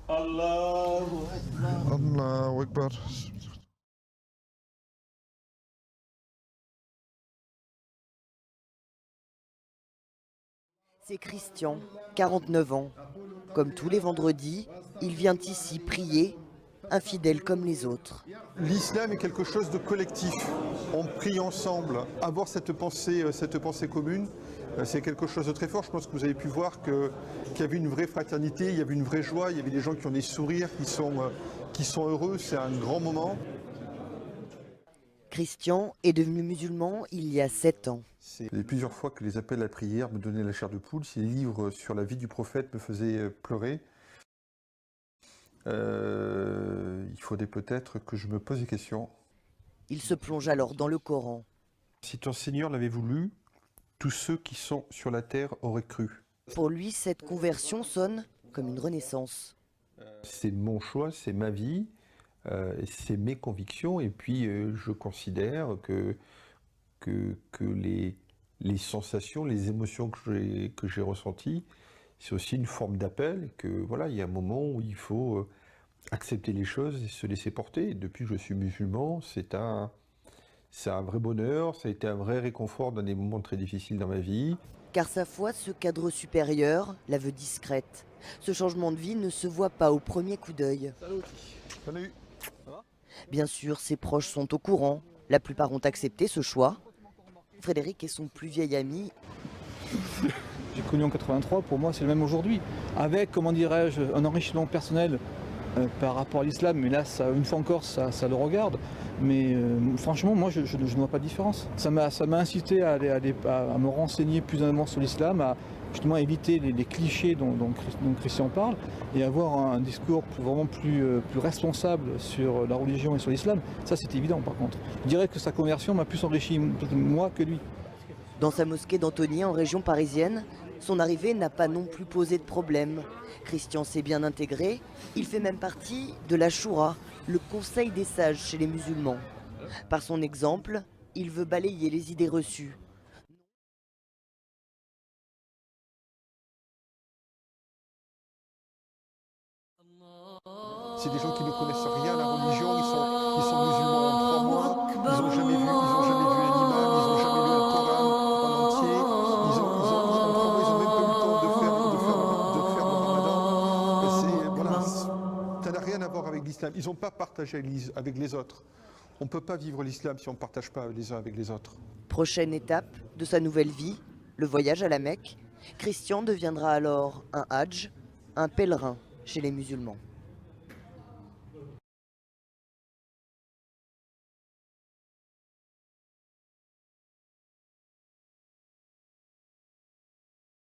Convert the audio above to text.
Allahu Akbar. Allahu Akbar. C'est Christian, 49 ans. Comme tous les vendredis, il vient ici prier, infidèle comme les autres. L'islam est quelque chose de collectif. On prie ensemble. Avoir cette pensée commune, c'est quelque chose de très fort. Je pense que vous avez pu voir qu'il y avait une vraie fraternité, il y avait une vraie joie, il y avait des gens qui ont des sourires, qui sont heureux. C'est un grand moment. Christian est devenu musulman il y a 7 ans. Il y a plusieurs fois que les appels à la prière me donnaient la chair de poule. Ces livres sur la vie du prophète me faisaient pleurer. Il faudrait peut-être que je me pose des questions. Il se plonge alors dans le Coran. Si ton Seigneur l'avait voulu, tous ceux qui sont sur la terre auraient cru. Pour lui, cette conversion sonne comme une renaissance. C'est mon choix, c'est ma vie, c'est mes convictions. Et puis je considère que les sensations, les émotions que j'ai ressenties, c'est aussi une forme d'appel. Que voilà, il y a un moment où il faut accepter les choses et se laisser porter. Et depuis que je suis musulman, c'est un vrai bonheur, ça a été un vrai réconfort dans des moments très difficiles dans ma vie. Car sa foi, ce cadre supérieur, la veut discrète. Ce changement de vie ne se voit pas au premier coup d'œil. Salut. Bien sûr, ses proches sont au courant. La plupart ont accepté ce choix. Frédéric est son plus vieil ami. J'ai connu en 83, pour moi c'est le même aujourd'hui. Avec, comment dirais-je, un enrichissement personnel par rapport à l'islam, mais là, ça, une fois encore, ça le regarde. Mais franchement, moi, je ne vois pas de différence. Ça m'a incité à me renseigner plus en amont sur l'islam, à justement éviter les clichés dont Christian parle, et avoir un discours vraiment plus responsable sur la religion et sur l'islam. Ça, c'est évident, par contre. Je dirais que sa conversion m'a plus enrichi, moi, que lui. Dans sa mosquée d'Antony, en région parisienne, son arrivée n'a pas non plus posé de problème. Christian s'est bien intégré, il fait même partie de la Choura, le conseil des sages chez les musulmans. Par son exemple, il veut balayer les idées reçues. C'est des gens qui ne connaissent rien à la religion, ils sont musulmans en 3 mois, ils n'ont jamais vu un imam, ils n'ont jamais lu le Coran en entier, en 3 mois, ils n'ont même pas eu le temps de faire le ramadan. Ça n'a rien à voir avec l'islam, ils n'ont pas partagé avec les autres. On ne peut pas vivre l'islam si on ne partage pas les uns avec les autres. Prochaine étape de sa nouvelle vie, le voyage à la Mecque. Christian deviendra alors un hadj, un pèlerin chez les musulmans.